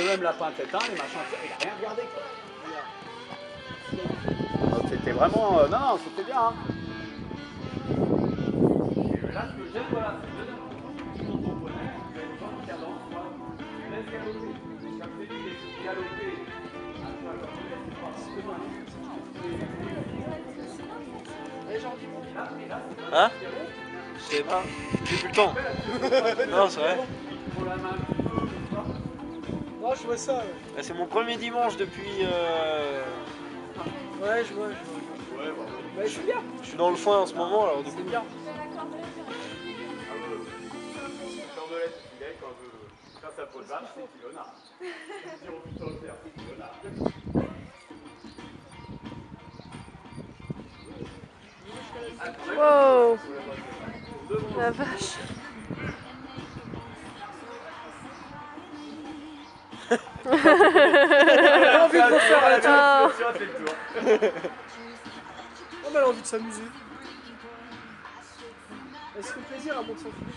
même lapin tétin, les machins, il a rien regardé quoi. Donc c'était vraiment. Non, non, c'était bien. Hein. Et là, ce que j'aime, voilà, c'est dedans. Quand on connaît, vous avez besoin de cadence, quoi. Tu laisses galoper. Comme je dis, les galoper. Hein? Je sais pas. J'ai plus le temps. Non, c'est vrai. Non, je vois ça. Ouais. C'est mon premier dimanche depuis. Ouais, je vois. Bah, je suis bien. Je suis dans le foin en ce moment, alors du coup. C'est bien. Cordelette, quand je fasse sa peau de vache, c'est Kilona. Si on peut le faire, c'est Kilona. Wow, la vache. J'ai envie de refaire la tour. Oh. Oh, mais elle a envie de s'amuser. Elle se fait plaisir à monter son film.